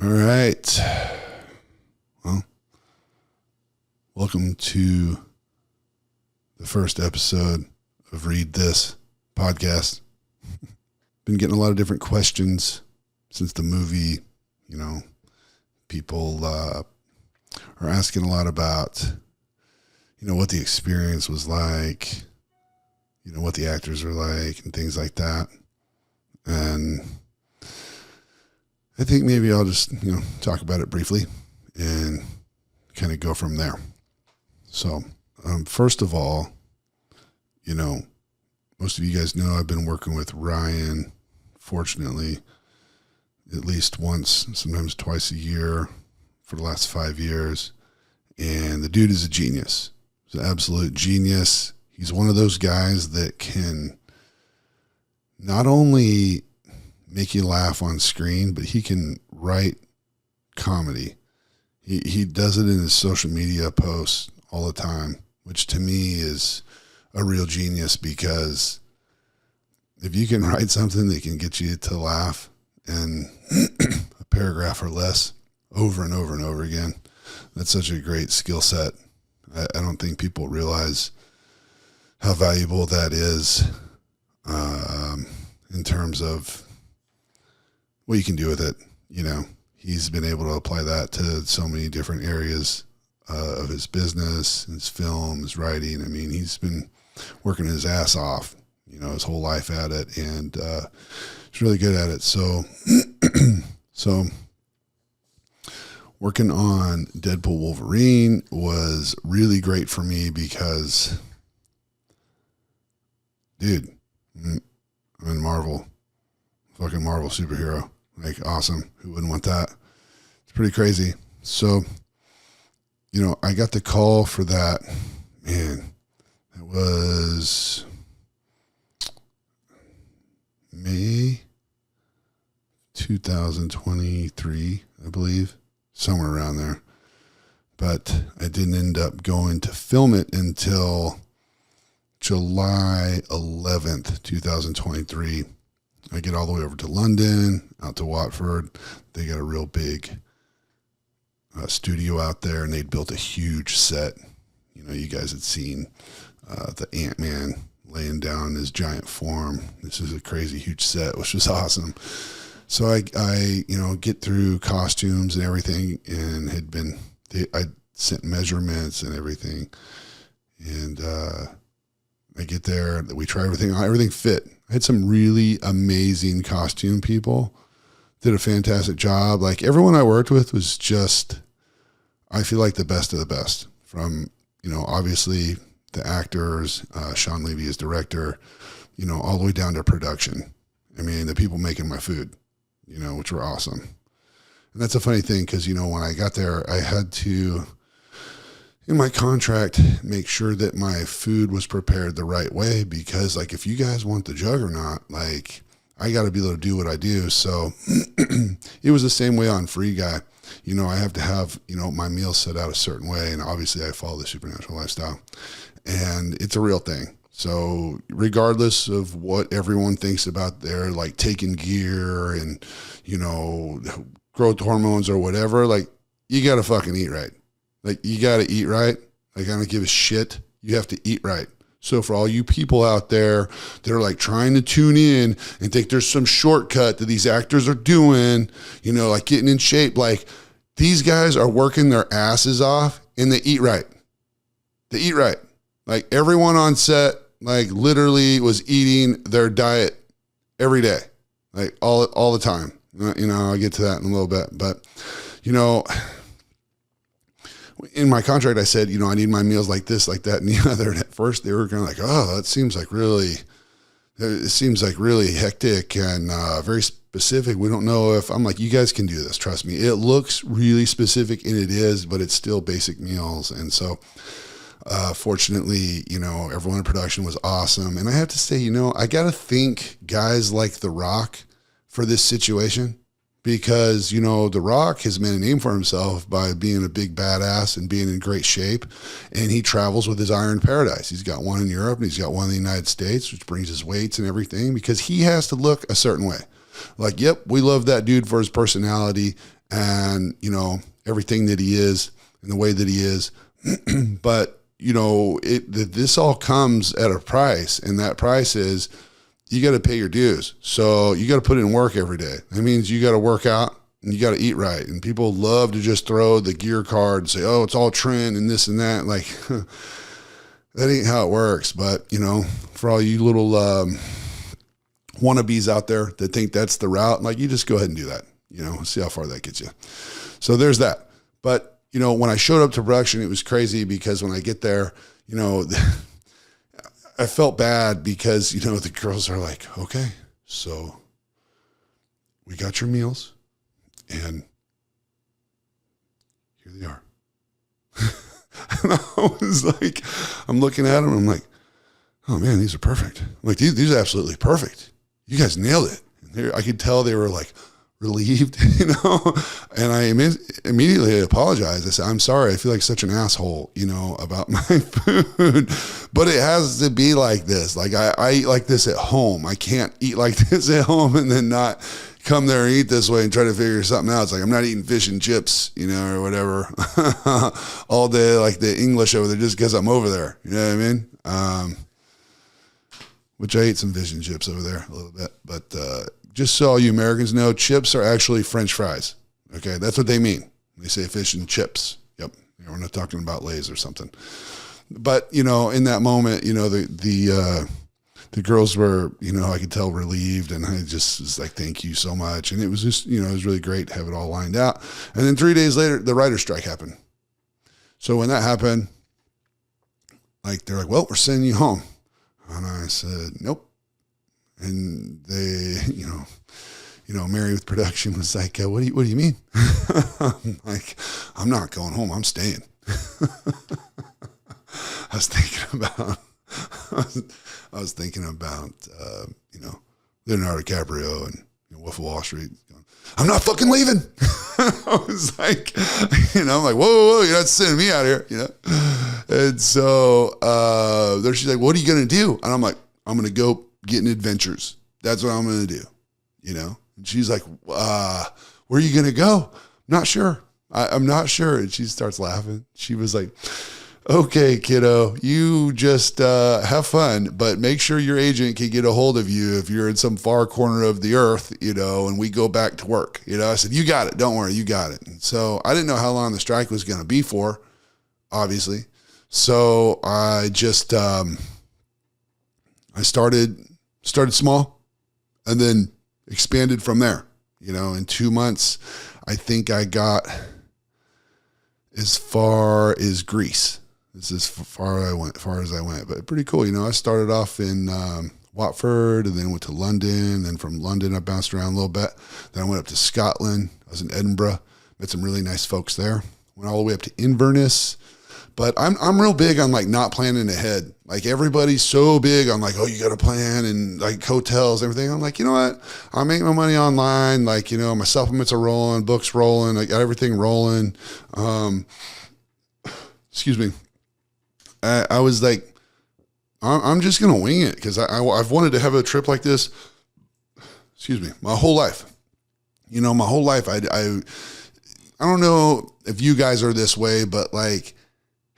All right. Well, welcome to the first episode of Read This podcast. Been getting a lot of different questions since the movie. People are asking a lot about, what the experience was like, what the actors are like and things like that. And I think maybe I'll just, talk about it briefly and kind of go from there. So, first of all, most of you guys know I've been working with Ryan, fortunately, at least once, sometimes twice a year for the last 5 years. And the dude is a genius. He's an absolute genius. He's one of those guys that can not only make you laugh on screen, but he can write comedy. He does it in his social media posts all the time, which to me is a real genius, because if you can write something that can get you to laugh in a paragraph or less over and over and over again, that's such a great skill set. I don't think people realize how valuable that is in terms of what you can do with it. He's been able to apply that to so many different areas of his business, his film, his writing. I mean, he's been working his ass off, his whole life at it, and he's really good at it. So working on Deadpool Wolverine was really great for me because, dude, I'm in Marvel, fucking Marvel superhero. Like, awesome. Who wouldn't want that? It's pretty crazy. So, I got the call for that. Man, it was May 2023, I believe, somewhere around there. But I didn't end up going to film it until July 11th, 2023. I get all the way over to London, out to Watford. They got a real big studio out there, and they'd built a huge set. You guys had seen the Ant-Man laying down in his giant form. This is a crazy huge set, which was awesome. So I get through costumes and everything, and I sent measurements and everything. And I get there, we try everything fit. I had some really amazing costume people, did a fantastic job. Like, everyone I worked with was just, I feel like, the best of the best, from, obviously the actors, Sean Levy as director, all the way down to production. I mean, the people making my food, which were awesome. And that's a funny thing, because, when I got there, I had to, in my contract, make sure that my food was prepared the right way, because, like, if you guys want the juggernaut, like, I got to be able to do what I do. So it was the same way on Free Guy. I have to have, my meals set out a certain way, and obviously I follow the supernatural lifestyle, and it's a real thing. So regardless of what everyone thinks about their, like, taking gear and, growth hormones or whatever, like, you got to fucking eat right. Like, you got to eat right. Like, I don't give a shit. You have to eat right. So for all you people out there that are, like, trying to tune in and think there's some shortcut that these actors are doing, like getting in shape, like, these guys are working their asses off, and they eat right. They eat right. Like, everyone on set, like, literally was eating their diet every day, like, all the time. I'll get to that in a little bit, but, in my contract, I said, I need my meals like this, like that, and the other. And at first they were kind of like, oh, it seems like really hectic and very specific. We don't know if, I'm like, you guys can do this. Trust me. It looks really specific, and it is, but it's still basic meals. And so, fortunately, everyone in production was awesome. And I have to say, I got to thank guys like The Rock for this situation. Because, The Rock has made a name for himself by being a big badass and being in great shape. And he travels with his Iron Paradise. He's got one in Europe, and he's got one in the United States, which brings his weights and everything, because he has to look a certain way. Like, yep, we love that dude for his personality, and, everything that he is and the way that he is. But, this all comes at a price, and that price is you got to pay your dues. So you got to put in work every day. That means you got to work out and you got to eat right. And people love to just throw the gear card and say, oh, it's all trend and this and that. Like, that ain't how it works. But, for all you little wannabes out there that think that's the route, like, you just go ahead and do that, see how far that gets you. So there's that. But, when I showed up to production, it was crazy because when I get there, I felt bad because, the girls are like, okay, so we got your meals and here they are. And I was like, I'm looking at them. I'm like, oh man, these are perfect. I'm like, these are absolutely perfect. You guys nailed it. And I could tell they were like relieved, and I immediately apologized. I said, I'm sorry. I feel like such an asshole, about my food, but it has to be like this. Like I eat like this at home. I can't eat like this at home and then not come there and eat this way and try to figure something out. It's like, I'm not eating fish and chips, or whatever all day, like the English over there, just because I'm over there. You know what I mean? Which I ate some fish and chips over there a little bit, but, just so all you Americans know, chips are actually French fries. Okay, that's what they mean. They say fish and chips. Yep, we're not talking about Lay's or something. But in that moment, the girls were, I could tell relieved, and I just was like, thank you so much. And it was just, it was really great to have it all lined out. And then 3 days later, the writer's strike happened. So when that happened, like they're like, well, we're sending you home, and I said, nope. And they, Mary with production was like, what do you mean? I'm like, I'm not going home. I'm staying. I was thinking about, Leonardo DiCaprio and Wolf of Wall Street. I'm not fucking leaving. I was like, I'm like, whoa, you're not sending me out here, And so, there she's like, what are you going to do? And I'm like, I'm going to go getting adventures. That's what I'm going to do, And she's like, where are you going to go? Not sure. I'm not sure. And she starts laughing. She was like, okay, kiddo, you just have fun, but make sure your agent can get a hold of you if you're in some far corner of the earth, and we go back to work. I said, you got it. Don't worry. You got it. And so I didn't know how long the strike was going to be for, obviously. So I just, I started small and then expanded from there. In 2 months, I think I got as far as Greece. This is far as I went, but pretty cool. I started off in Watford and then went to London. Then from London, I bounced around a little bit. Then I went up to Scotland. I was in Edinburgh, met some really nice folks there. Went all the way up to Inverness. But I'm real big on like not planning ahead. Like everybody's so big on like, oh, you got to plan and like hotels, everything. I'm like, you know what? I make my money online. Like, my supplements are rolling, books rolling. I got everything rolling. Excuse me. I was like, I'm just going to wing it because I've wanted to have a trip like this. Excuse me. My whole life. My whole life. I don't know if you guys are this way, but like,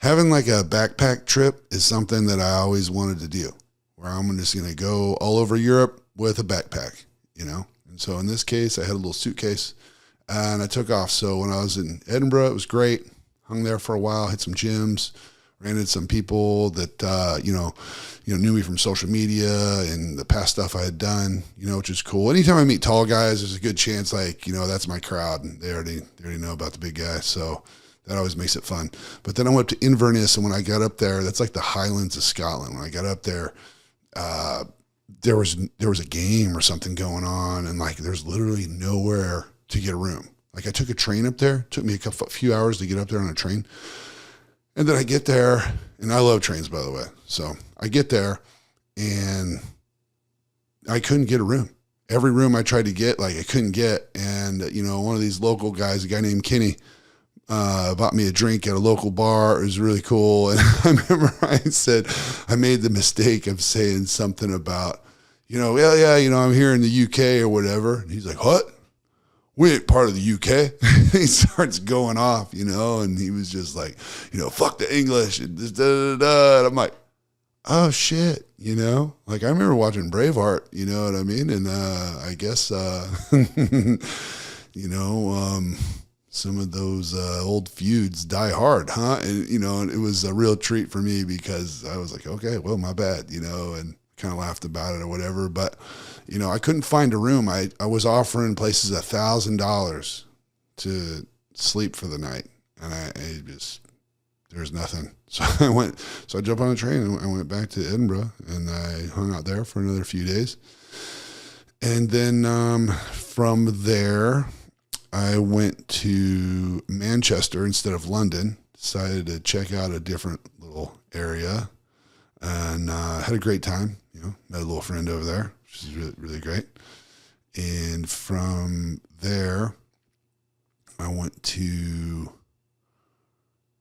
having like a backpack trip is something that I always wanted to do, where I'm just going to go all over Europe with a backpack, And so in this case, I had a little suitcase and I took off. So when I was in Edinburgh, it was great. Hung there for a while, hit some gyms, ran into some people that, knew me from social media and the past stuff I had done, which is cool. Anytime I meet tall guys, there's a good chance like, that's my crowd and they already know about the big guy. So that always makes it fun. But then I went to Inverness, and when I got up there, that's like the Highlands of Scotland. When I got up there, there was a game or something going on, and like there's literally nowhere to get a room. Like I took a train up there. It took me a few hours to get up there on a train. And then I get there, and I love trains, by the way. So I get there, and I couldn't get a room. Every room I tried to get, like I couldn't get. And, one of these local guys, a guy named Kenny, bought me a drink at a local bar. It was really cool. And I remember I made the mistake of saying something about, I'm here in the UK or whatever. And he's like, what we ain't part of the UK. He starts going off, and he was just like, fuck the English and this, da, da, da. And I'm like, oh shit, like I remember watching Braveheart, you know what I mean? And, I guess, some of those, old feuds die hard, huh? And, and it was a real treat for me because I was like, okay, well, my bad, and kind of laughed about it or whatever. But, I couldn't find a room. I was offering places $1,000 to sleep for the night. And I just, there's nothing. So I jumped on a train and I went back to Edinburgh and I hung out there for another few days. And then, from there, I went to Manchester instead of London, decided to check out a different little area and, had a great time, met a little friend over there, which is really, really great. And from there, I went to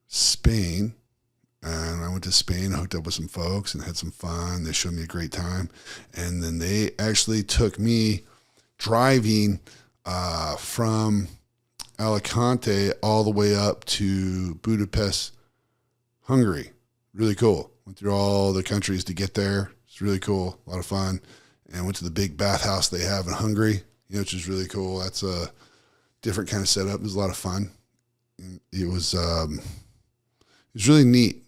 Spain, and I went to Spain, hooked up with some folks and had some fun. They showed me a great time. And then they actually took me driving from Alicante all the way up to Budapest, Hungary. Really cool. Went through all the countries to get there. It's really cool. A lot of fun. And went to the big bathhouse they have in Hungary, which is really cool. That's a different kind of setup. It was a lot of fun. It was really neat,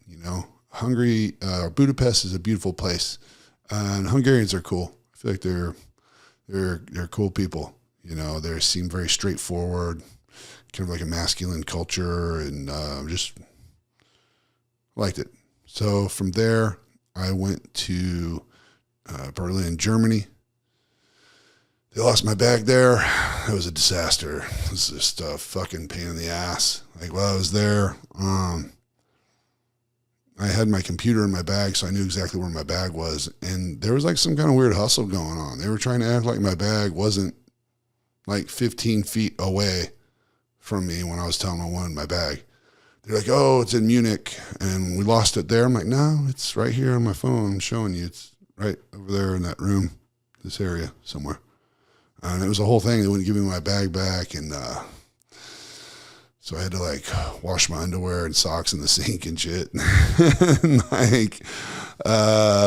Hungary, Budapest is a beautiful place. And Hungarians are cool. I feel like they're cool people. They seem very straightforward, kind of like a masculine culture, and just liked it. So from there, I went to Berlin, Germany. They lost my bag there. It was a disaster. It was just a fucking pain in the ass. Like while I was there, I had my computer in my bag, so I knew exactly where my bag was. And there was like some kind of weird hustle going on. They were trying to act like my bag wasn't like 15 feet away from me when I was telling them I wanted my bag. They're like, oh, it's in Munich and we lost it there. I'm like, no, it's right here on my phone. I'm showing you. It's right over there in that room, this area somewhere. And it was a whole thing. They wouldn't give me my bag back. And so I had to like wash my underwear and socks in the sink and shit. And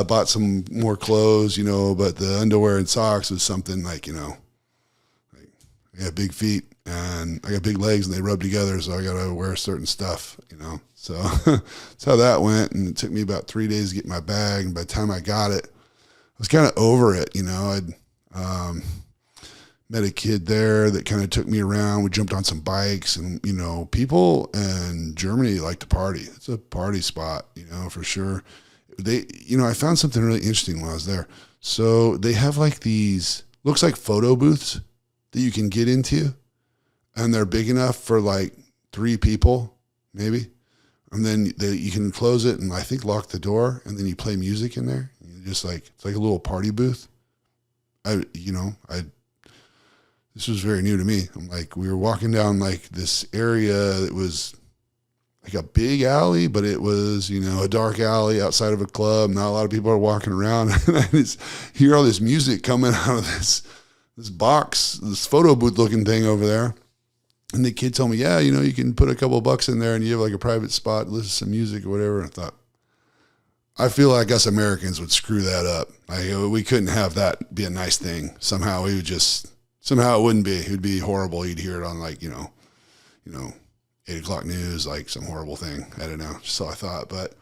bought some more clothes, but the underwear and socks was something like, like I got big feet and I got big legs and they rub together. So I got to wear certain stuff, so that's how that went. And it took me about 3 days to get my bag. And by the time I got it, I was kind of over it. I'd, met a kid there that kind of took me around. We jumped on some bikes and, people in Germany like to party. It's a party spot, for sure. They, I found something really interesting when I was there. So they have like these, looks like photo booths that you can get into, and they're big enough for like 3 people, maybe. And then you can close it and I think lock the door, and then you play music in there. And just like, it's like a little party booth. This was very new to me. I'm like, we were walking down like this area that was like a big alley, but it was, a dark alley outside of a club. Not a lot of people are walking around. And I just hear all this music coming out of this box, this photo booth looking thing over there. And the kid told me, yeah, you can put a couple of bucks in there and you have like a private spot, listen to some music or whatever. And I thought, I feel like us Americans would screw that up. Like we couldn't have that be a nice thing. Somehow it wouldn't be. It would be horrible. You'd hear it on like, 8 o'clock news, like some horrible thing. I don't know. So I thought, but,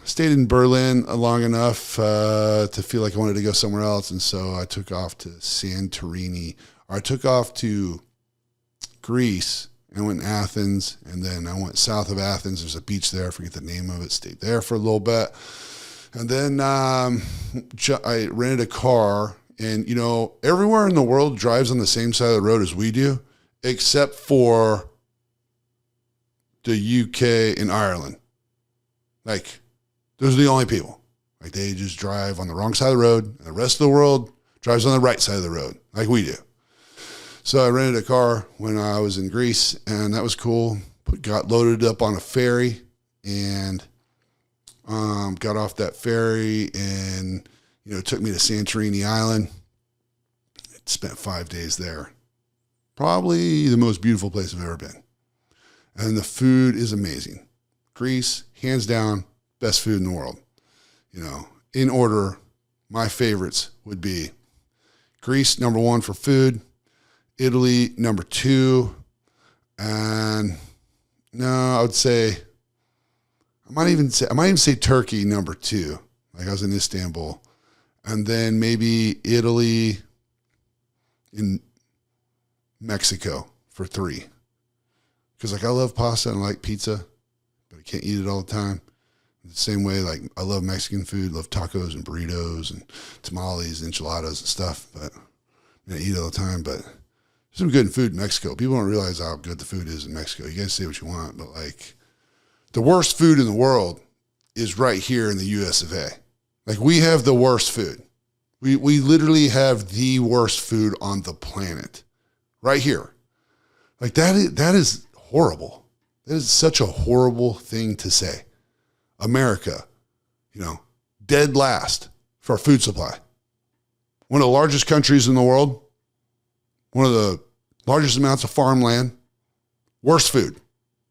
stayed in Berlin long enough to feel like I wanted to go somewhere else. And so I took off to Santorini, or I took off to Greece and went to Athens. And then I went south of Athens. There's a beach there. I forget the name of it. Stayed there for a little bit. And then I rented a car. And, everywhere in the world drives on the same side of the road as we do, except for the UK and Ireland. Like, those are the only people. Like, they just drive on the wrong side of the road, and the rest of the world drives on the right side of the road, like we do. So I rented a car when I was in Greece, and that was cool. Got loaded up on a ferry, and got off that ferry, and it took me to Santorini Island. Spent 5 days there. Probably the most beautiful place I've ever been. And the food is amazing. Greece, hands down, best food in the world. You know, in order, my favorites would be Greece, number 1 for food, Italy, number 2, and no, I would say, I might even say Turkey, number 2. Like I was in Istanbul, and then maybe Italy in Mexico for 3. Because like I love pasta and I like pizza, but I can't eat it all the time. The same way, like I love Mexican food, love tacos and burritos and tamales, enchiladas and stuff, but I eat it all the time. But there's some good food in Mexico. People don't realize how good the food is in Mexico. You guys say what you want, but like the worst food in the world is right here in the US of A. Like we have the worst food. We literally have the worst food on the planet right here. Like that is horrible. That is such a horrible thing to say. America, you know, dead last for our food supply. One of the largest countries in the world, one of the largest amounts of farmland, worst food,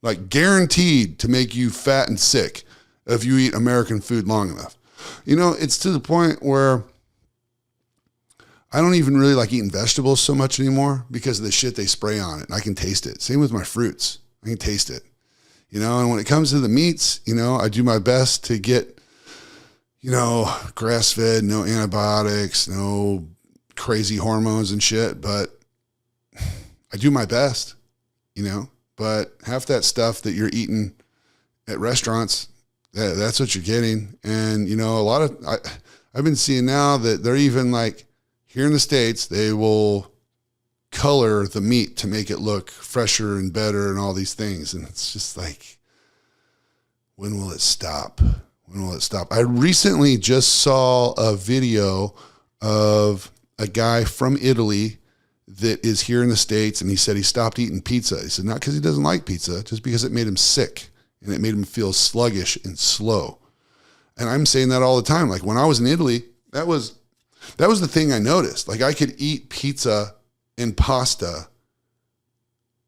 like guaranteed to make you fat and sick if you eat American food long enough. You know, it's to the point where I don't even really like eating vegetables so much anymore because of the shit they spray on it. And I can taste it. Same with my fruits. I can taste it. You know, and when it comes to the meats, you know, I do my best to get, you know, grass-fed, no antibiotics, no crazy hormones and shit, but I do my best, you know, but half that stuff that you're eating at restaurants, that's what you're getting. And, you know, I've been seeing now that they're even like here in the States, they will color the meat to make it look fresher and better and all these things. And it's just like, when will it stop? When will it stop? I recently just saw a video of a guy from Italy that is here in the States. And he said he stopped eating pizza. He said, not because he doesn't like pizza, just because it made him sick and it made him feel sluggish and slow. And I'm saying that all the time. Like when I was in Italy, that was the thing I noticed. Like I could eat pizza and pasta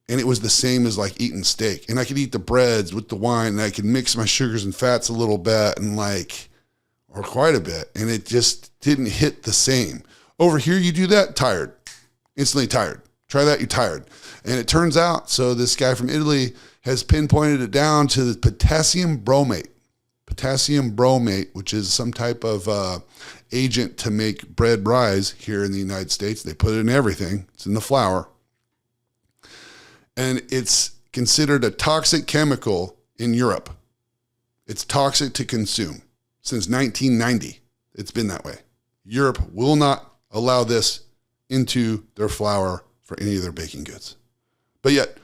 and it was the same as like eating steak. And I could eat the breads with the wine and I could mix my sugars and fats a little bit and like, or quite a bit. And it just didn't hit the same. Over here, you do that, tired, instantly tired. Try that, you're tired. And it turns out, so this guy from Italy has pinpointed it down to the potassium bromate. Potassium bromate, which is some type of agent to make bread rise here in the United States. They put it in everything. It's in the flour. And it's considered a toxic chemical in Europe. It's toxic to consume. Since 1990, it's been that way. Europe will not allow this into their flour for any of their baking goods. But yet,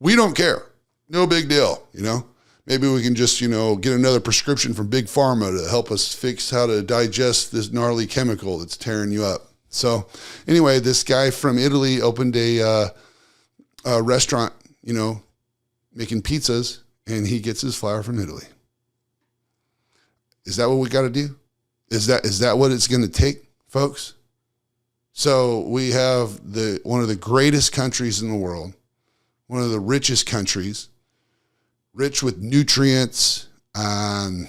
we don't care. No big deal, you know? Maybe we can just, you know, get another prescription from Big Pharma to help us fix how to digest this gnarly chemical that's tearing you up. So anyway, this guy from Italy opened a restaurant, you know, making pizzas, and he gets his flour from Italy. Is that what we got to do? Is that what it's going to take, folks? So we have one of the greatest countries in the world, one of the richest countries, rich with nutrients and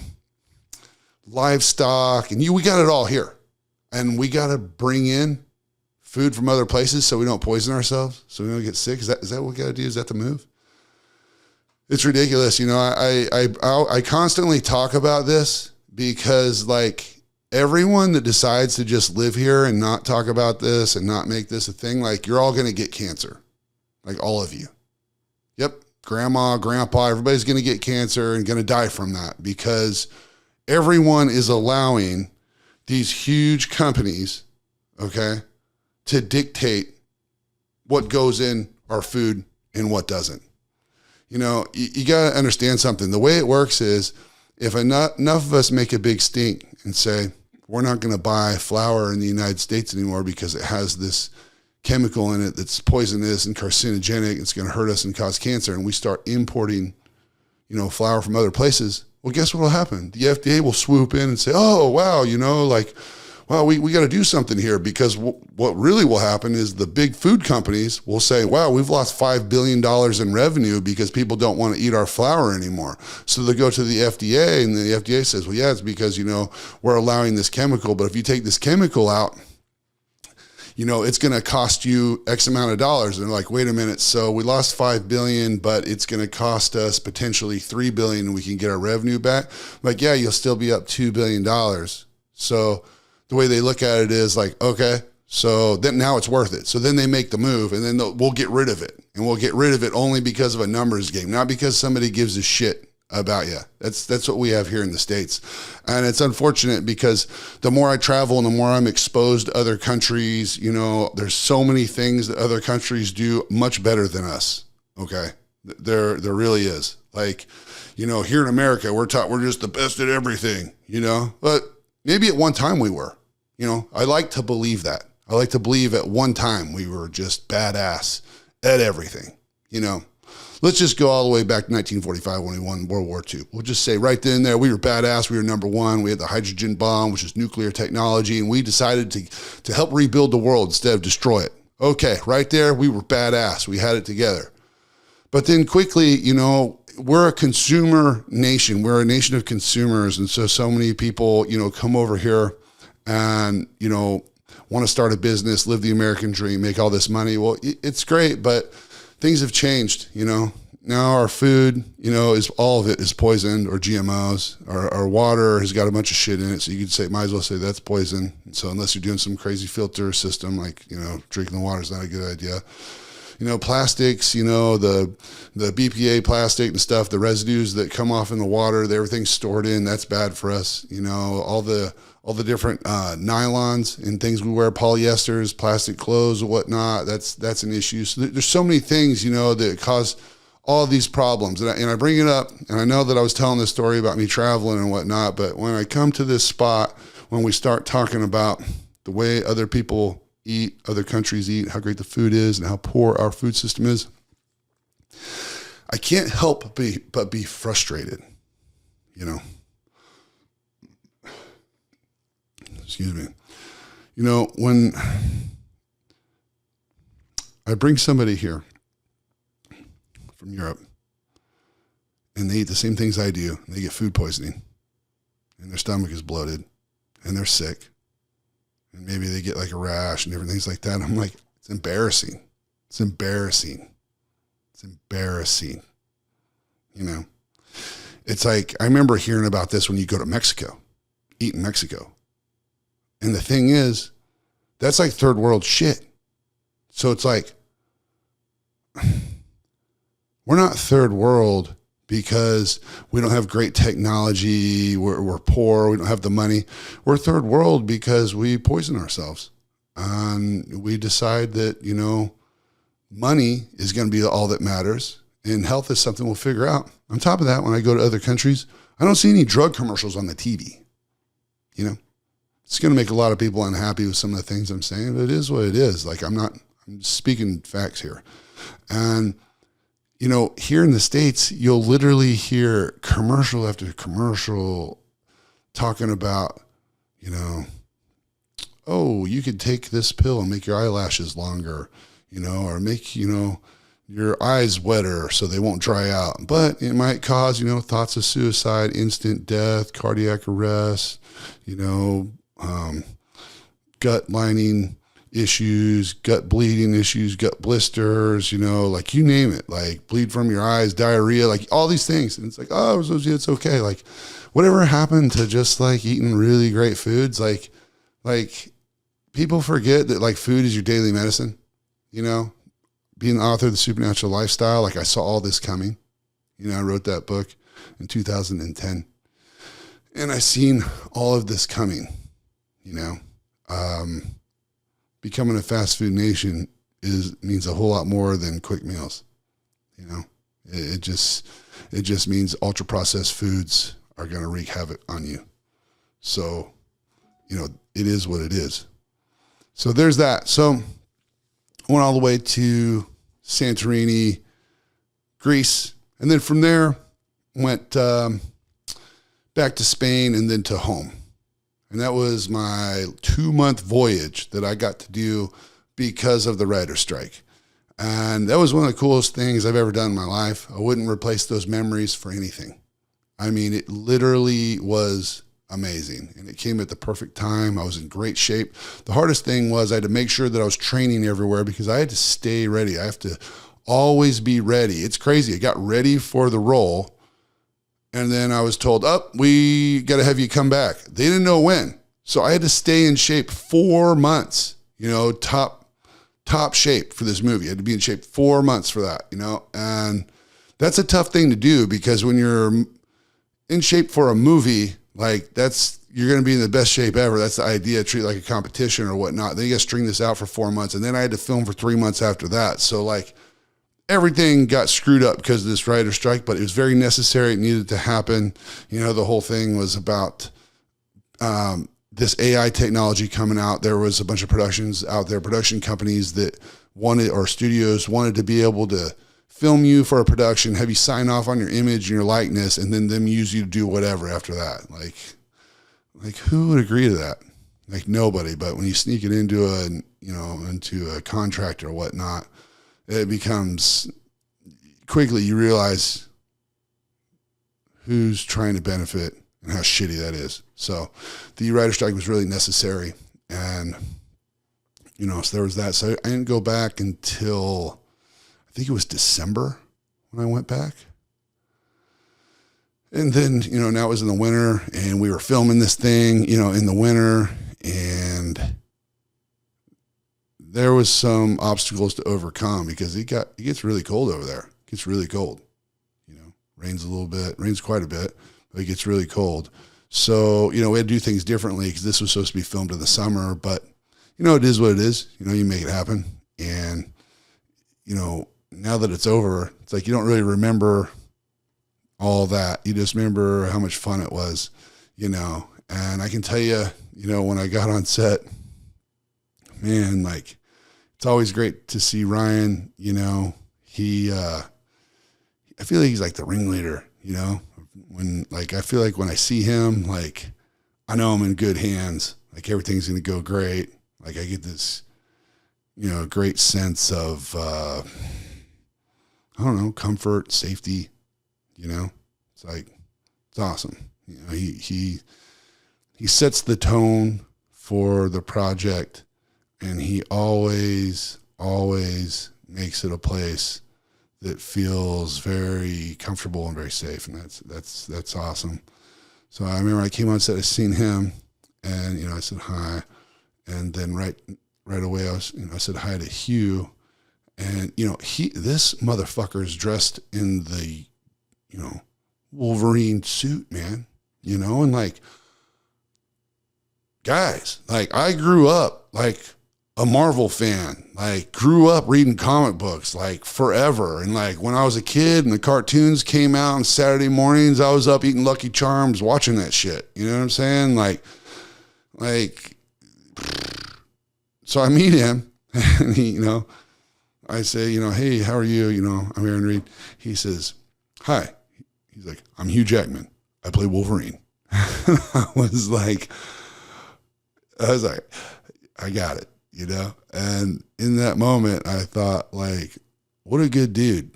livestock, and we got it all here. And we got to bring in food from other places so we don't poison ourselves, so we don't get sick. Is that what we got to do? Is that the move? It's ridiculous. You know, I constantly talk about this because like everyone that decides to just live here and not talk about this and not make this a thing, like you're all going to get cancer, like all of you. Yep. Grandma, grandpa, everybody's going to get cancer and going to die from that because everyone is allowing these huge companies, okay, to dictate what goes in our food and what doesn't. You know, you got to understand something. The way it works is if enough of us make a big stink and say, we're not going to buy flour in the United States anymore because it has this chemical in it that's poisonous and carcinogenic, it's going to hurt us and cause cancer, and we start importing, you know, flour from other places, well, guess what will happen? The FDA will swoop in and say, oh, wow, you know, like well, we got to do something here, because what really will happen is the big food companies will say, wow, we've lost $5 billion in revenue because people don't want to eat our flour anymore. So they go to the FDA, and the FDA says, well, yeah, it's because, we're allowing this chemical, but if you take this chemical out, it's going to cost you X amount of dollars. And they're like, wait a minute. So we lost 5 billion, but it's going to cost us potentially 3 billion and we can get our revenue back. Like, yeah, you'll still be up $2 billion. So the way they look at it is like, okay, so then now it's worth it. So then they make the move, and then we'll get rid of it, and we'll get rid of it only because of a numbers game, not because somebody gives a shit about you. That's what we have here in the States. And it's unfortunate because the more I travel and the more I'm exposed to other countries, there's so many things that other countries do much better than us. Okay. There really is. Like, here in America, we're taught we're just the best at everything, but maybe at one time we were. I like to believe that. I like to believe at one time we were just badass at everything. Let's just go all the way back to 1945 when we won World War II. We'll just say right then and there, we were badass. We were number one. We had the hydrogen bomb, which is nuclear technology, and we decided to help rebuild the world instead of destroy it. Okay, right there, we were badass. We had it together. But then quickly, we're a consumer nation. We're a nation of consumers. And so many people, come over here and, want to start a business, live the American dream, make all this money. Well, it's great, but things have changed, Now our food, is all of it is poisoned or GMOs. Our water has got a bunch of shit in it. So you could might as well say that's poison. So unless you're doing some crazy filter system, like, drinking the water is not a good idea. Plastics, the BPA plastic and stuff, the residues that come off in the water, everything's stored in, that's bad for us. All the different nylons and things we wear, polyesters, plastic clothes and whatnot, that's an issue. So there's so many things, that cause all of these problems. And I bring it up, and I know that I was telling this story about me traveling and whatnot, but when I come to this spot, when we start talking about the way other people eat, other countries eat, how great the food is and how poor our food system is, I can't help but be frustrated, Excuse me. When I bring somebody here from Europe and they eat the same things I do, and they get food poisoning and their stomach is bloated and they're sick, and maybe they get like a rash and different things like that. I'm like, it's embarrassing. It's embarrassing. It's embarrassing. It's like, I remember hearing about this when you go to Mexico, eat in Mexico. And the thing is, that's like third world shit. So it's like, we're not third world because we don't have great technology, we're poor, we don't have the money. We're third world because we poison ourselves. And we decide that, money is going to be all that matters, and health is something we'll figure out. On top of that, when I go to other countries, I don't see any drug commercials on the TV. It's going to make a lot of people unhappy with some of the things I'm saying, but it is what it is. Like, I'm speaking facts here. And, here in the States, you'll literally hear commercial after commercial talking about, oh, you could take this pill and make your eyelashes longer, or make, your eyes wetter so they won't dry out. But it might cause, thoughts of suicide, instant death, cardiac arrest, gut lining issues, gut bleeding issues, gut blisters, like you name it, like bleed from your eyes, diarrhea, like all these things. And it's like, oh, it's okay. Like, whatever happened to just like eating really great foods? Like people forget that like food is your daily medicine, being the author of The Supernatural Lifestyle. Like, I saw all this coming, I wrote that book in 2010, and I seen all of this coming, becoming a fast food nation means a whole lot more than quick meals. It just means ultra processed foods are going to wreak havoc on you. So, it is what it is. So there's that. So I went all the way to Santorini, Greece. And then from there went back to Spain and then to home. And that was my 2-month voyage that I got to do because of the writer's strike. And that was one of the coolest things I've ever done in my life. I wouldn't replace those memories for anything. I mean, it literally was amazing. And it came at the perfect time. I was in great shape. The hardest thing was I had to make sure that I was training everywhere because I had to stay ready. I have to always be ready. It's crazy. I got ready for the role. And then I was told, we got to have you come back. They didn't know when. So I had to stay in shape 4 months, top shape for this movie. I had to be in shape 4 months for that, and that's a tough thing to do because when you're in shape for a movie, like you're going to be in the best shape ever. That's the idea. Treat it like a competition or whatnot. Then you got to string this out for 4 months. And then I had to film for 3 months after that. So everything got screwed up because of this writer's strike, but it was very necessary. It needed to happen. The whole thing was about this AI technology coming out. There was a bunch of productions out there, production companies that studios wanted to be able to film you for a production, have you sign off on your image and your likeness, and then them use you to do whatever after that. Like who would agree to that? Like nobody. But when you sneak it into a contract or whatnot, it becomes quickly you realize who's trying to benefit and how shitty that is. So the writer's strike was really necessary. And, so there was that. So I didn't go back until I think it was December when I went back. And then, now it was in the winter and we were filming this thing, in the winter, and there was some obstacles to overcome because it gets really cold over there. It gets really cold, rains quite a bit, but it gets really cold. So, we had to do things differently because this was supposed to be filmed in the summer, but it is what it is. You make it happen. And, now that it's over, it's like, you don't really remember all that. You just remember how much fun it was, and I can tell you, when I got on set, man, it's always great to see Ryan, I feel like he's like the ringleader, I feel like when I see him, I know I'm in good hands, everything's going to go great. I get this, great sense of, comfort, safety, it's awesome. He sets the tone for the project, and he always makes it a place that feels very comfortable and very safe. And that's awesome. So I remember I came on set, I seen him, and, I said hi. And then right away, I said hi to Hugh, and, this motherfucker is dressed in the, Wolverine suit, man, and guys, I grew up a Marvel fan, grew up reading comic books, forever. And when I was a kid and the cartoons came out on Saturday mornings, I was up eating Lucky Charms, watching that shit. You know what I'm saying? So I meet him and he, I say, hey, how are you? I'm Aaron Reed. He says, hi. He's like, I'm Hugh Jackman. I play Wolverine. I was like, I got it, And in that moment, I thought, what a good dude,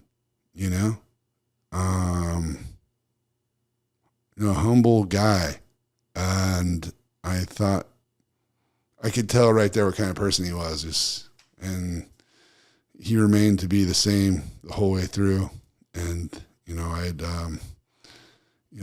humble guy. And I thought, I could tell right there what kind of person he was. And he remained to be the same the whole way through. And, I had,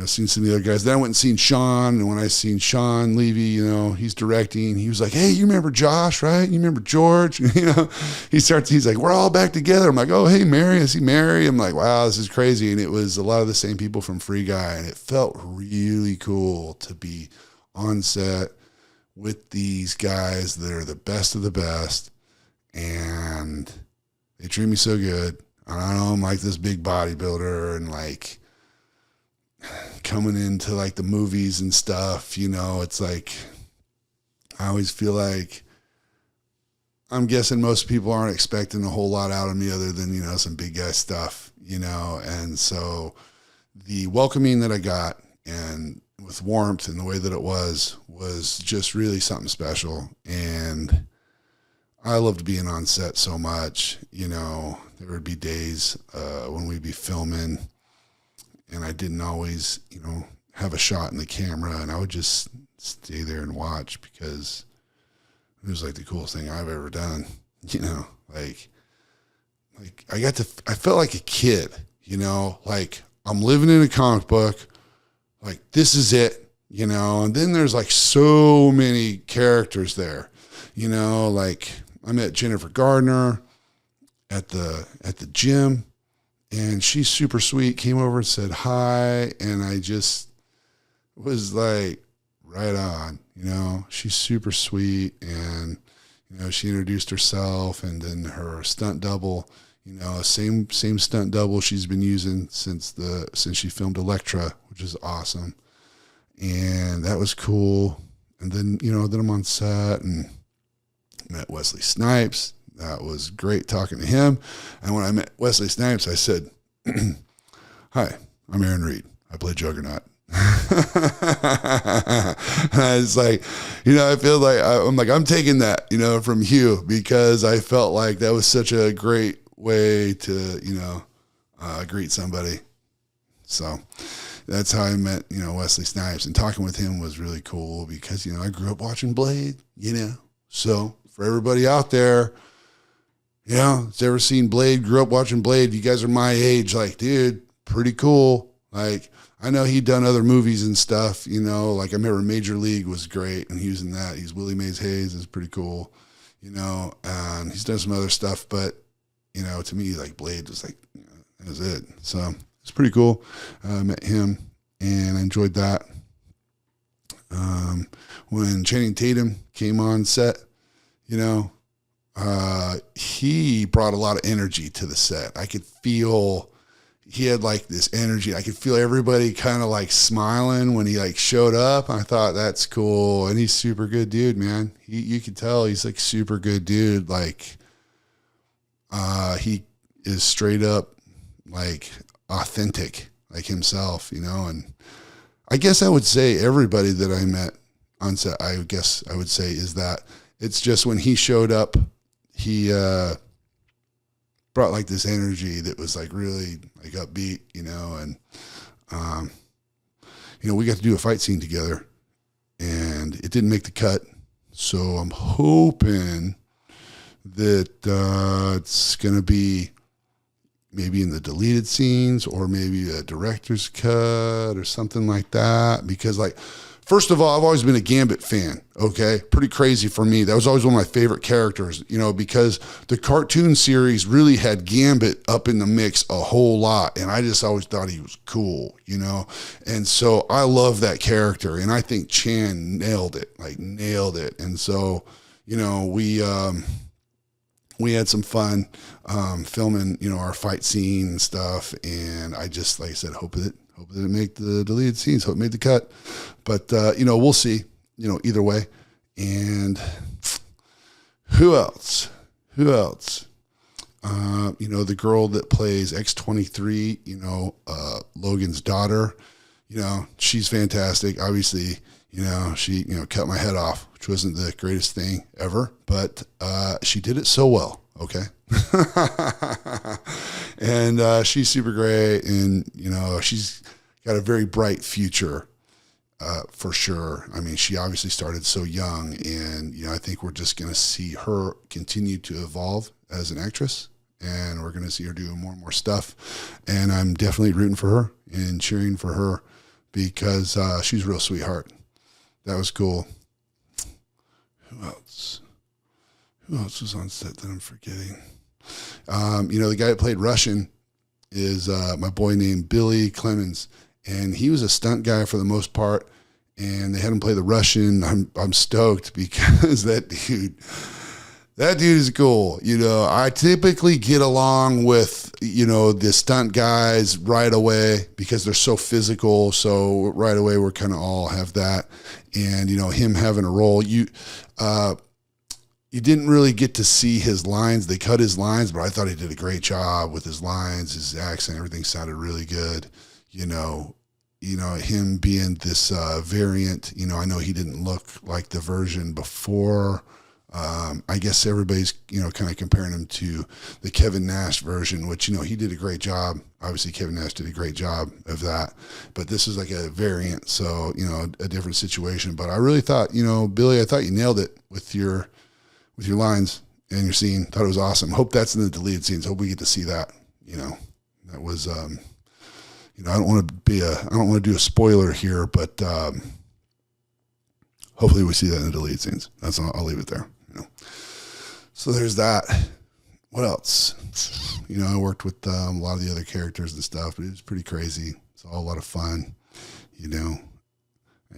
seen some of the other guys. Then I went and seen Sean. And when I seen Sean Levy, he's directing. He was like, hey, you remember Josh, right? You remember George? He's like, we're all back together. I'm like, oh, hey, Mary. I see Mary. I'm like, wow, this is crazy. And it was a lot of the same people from Free Guy. And it felt really cool to be on set with these guys that are the best of the best. And they treat me so good. And I know I'm this big bodybuilder and coming into the movies and stuff, it's I always feel like I'm guessing most people aren't expecting a whole lot out of me other than, some big guy stuff, and so the welcoming that I got and with warmth and the way that it was just really something special. And I loved being on set so much. You know, there would be days when we'd be filming and I didn't always, you know, have a shot in the camera, and I would just stay there and watch because it was like the coolest thing I've ever done. You know, like I felt like a kid, you know, like I'm living in a comic book, like this is it, you know, and then there's like so many characters there, you know, like I met Jennifer Gardner at the gym, and she's super sweet, came over and said hi, and I just was like, right on, you know, she's super sweet. And, you know, she introduced herself, and then her stunt double, you know, same stunt double she's been using since she filmed Elektra, which is awesome. And that was cool. And then, you know, then I'm on set and met Wesley Snipes. That was great talking to him. And when I met Wesley Snipes, I said, hi, I'm Aaron Reed. I play Juggernaut. And I was like, you know, I feel like I'm taking that, you know, from Hugh, because I felt like that was such a great way to, you know, greet somebody. So that's how I met, you know, Wesley Snipes, and talking with him was really cool because, you know, I grew up watching Blade, you know. So for everybody out there, you know, has ever seen Blade, grew up watching Blade, you guys are my age, like, dude, pretty cool. Like, I know he'd done other movies and stuff, you know, like I remember Major League was great, and he was in that. He's Willie Mays Hayes, is pretty cool, you know, and he's done some other stuff, but, you know, to me, like Blade was like, you know, that was it. So it's pretty cool. I met him and I enjoyed that. When Channing Tatum came on set, you know, he brought a lot of energy to the set. I could feel he had like this energy. I could feel everybody kind of like smiling when he like showed up. I thought that's cool. And he's super good dude, man. You could tell he's like super good dude. Like, he is straight up like authentic, like himself, you know. And I guess I would say everybody that I met on set, I guess I would say, is that it's just when he showed up, he, brought like this energy that was like really like upbeat, you know. And, you know, we got to do a fight scene together and it didn't make the cut. So I'm hoping that, it's going to be maybe in the deleted scenes or maybe a director's cut or something like that. Because like, first of all, I've always been a Gambit fan, okay? Pretty crazy for me. That was always one of my favorite characters, you know, because the cartoon series really had Gambit up in the mix a whole lot, and I just always thought he was cool, you know? And so I love that character, and I think Chan nailed it. And so, you know, we had some fun filming, you know, our fight scene and stuff, and I just, like I said, hope that it make the deleted scenes, hope it made the cut. But, you know, we'll see, you know, either way. And who else? You know, the girl that plays X-23, you know, Logan's daughter, you know, she's fantastic. Obviously, you know, she, you know, cut my head off, which wasn't the greatest thing ever, but she did it so well, okay? And she's super great, and, you know, she's got a very bright future, for sure. I mean, she obviously started so young, and, you know, I think we're just going to see her continue to evolve as an actress, and we're going to see her doing more and more stuff. And I'm definitely rooting for her and cheering for her because she's a real sweetheart. That was cool. Who else was on set that I'm forgetting? You know, the guy that played Russian is my boy named Billy Clemens, and he was a stunt guy for the most part, and they had him play the Russian. I'm stoked because that dude is cool. You know, I typically get along with, you know, the stunt guys right away because they're so physical. So right away we're kind of all have that. And, you know, him having a role, you didn't really get to see his lines. They cut his lines, but I thought he did a great job with his lines, his accent, everything sounded really good, you know. him being this variant, I know he didn't look like the version before. I guess everybody's, kind of comparing him to the Kevin Nash version, which, he did a great job. Obviously, Kevin Nash did a great job of that. But this is like a variant, so, a different situation. But I really thought, Billy, I thought you nailed it with your lines and your scene. Thought it was awesome. Hope that's in the deleted scenes. Hope we get to see that. That was, I don't want to do a spoiler here, but hopefully we see that in the deleted scenes. That's all. I'll leave it there. So there's that. What else? I worked with a lot of the other characters and stuff, but it was pretty crazy. It's all a lot of fun. I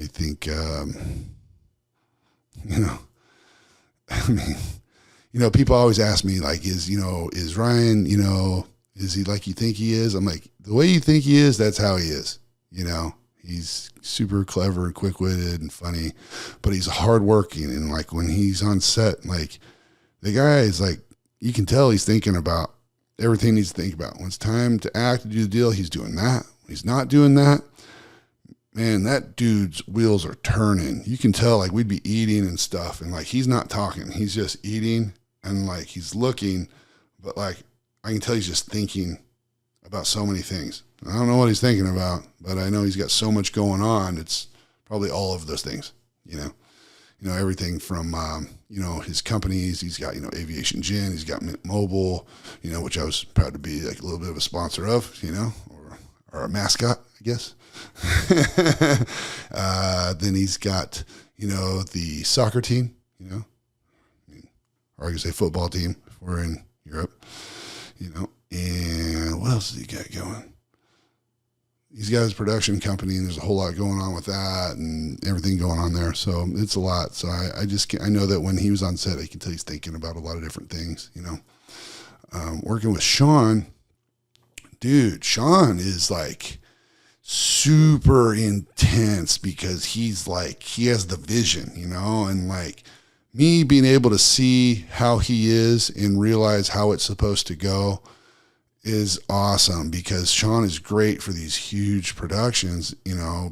think, people always ask me, like, is Ryan, is he like you think he is? I'm like, the way you think he is, that's how he is. He's super clever and quick-witted and funny, but he's hardworking. And like when he's on set, like the guy is like, you can tell he's thinking about everything he needs to think about. When it's time to act, to do the deal, he's doing that. When he's not doing that, man, that dude's wheels are turning. You can tell, like, we'd be eating and stuff, and like he's not talking. He's just eating and like he's looking, but like I can tell he's just thinking about so many things. I don't know what he's thinking about, but I know he's got so much going on. It's probably all of those things, everything from, his companies. He's got, Aviation Gin. He's got Mint Mobile, which I was proud to be like a little bit of a sponsor of, or a mascot, I guess. Then he's got, the soccer team, or I could say football team if we're in Europe, and what else has he got going? He's got his production company, and there's a whole lot going on with that and everything going on there. So it's a lot. So I know that when he was on set, I can tell he's thinking about a lot of different things, working with Sean, dude, Sean is like super intense because he's like, he has the vision, and like me being able to see how he is and realize how it's supposed to go is awesome, because Sean is great for these huge productions,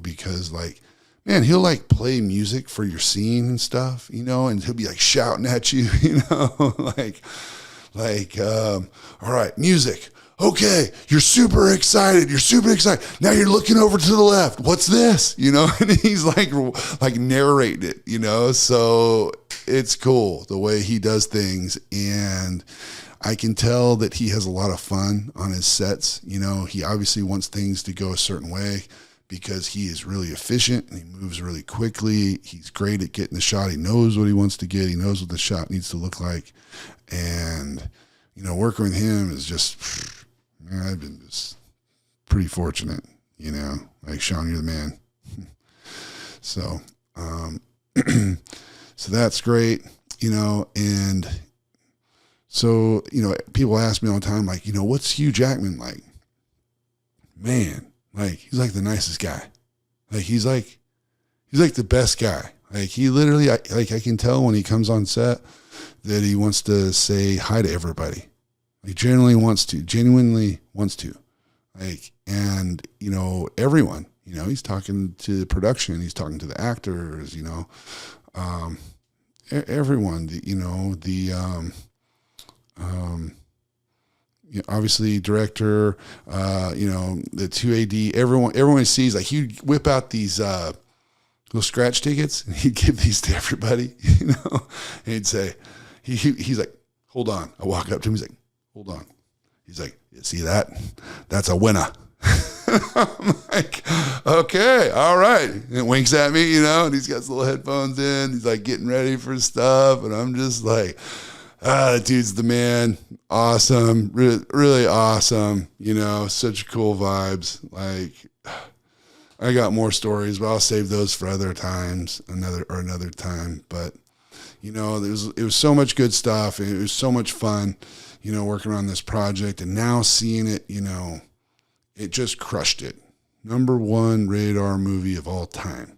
because like, man, he'll like play music for your scene and stuff, and he'll be like shouting at you, all right, music. Okay, you're super excited. Now you're looking over to the left. What's this? And he's like narrating it, so it's cool the way he does things. And I can tell that he has a lot of fun on his sets. He obviously wants things to go a certain way because he is really efficient and he moves really quickly. He's great at getting the shot. He knows what he wants to get. He knows what the shot needs to look like. And, working with him is just, man, I've been just pretty fortunate, like, Sean, you're the man. So, so that's great, and so, people ask me all the time, like, what's Hugh Jackman like? Man, like, he's like the nicest guy. Like, he's like the best guy. Like, he literally, I can tell when he comes on set that he wants to say hi to everybody. Like, genuinely wants to. Like, and, everyone, he's talking to the production, he's talking to the actors, everyone, obviously director, the 2AD, everyone sees, like, he'd whip out these little scratch tickets and he'd give these to everybody, and he'd say, he's like, hold on. I walk up to him, he's like, hold on. He's like, you see that? That's a winner. I'm like, okay, all right. And it winks at me, and he's got his little headphones in. He's like getting ready for stuff. And I'm just like, that dude's the man. Awesome. Really, really awesome. Such cool vibes. Like, I got more stories, but I'll save those for other times, another time. But, it was so much good stuff. And it was so much fun, working on this project, and now seeing it, it just crushed it. #1 rated R movie of all time.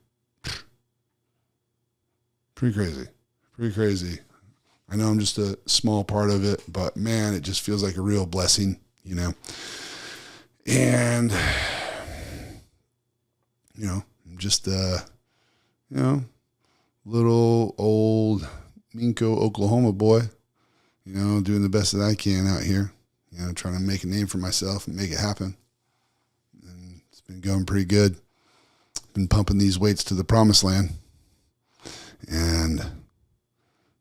Pretty crazy. I know I'm just a small part of it, but man, it just feels like a real blessing, And just little old Minko, Oklahoma boy, doing the best that I can out here, trying to make a name for myself and make it happen. And it's been going pretty good. Been pumping these weights to the promised land. And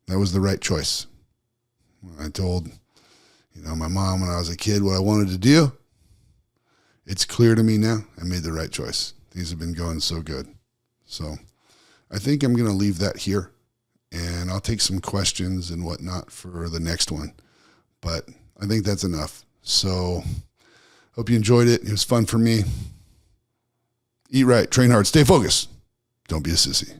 that was the right choice. When I told, my mom when I was a kid what I wanted to do, it's clear to me now I made the right choice. These have been going so good. So I think I'm going to leave that here, and I'll take some questions and whatnot for the next one. But I think that's enough. So hope you enjoyed it. It was fun for me. Eat right, train hard, stay focused. Don't be a sissy.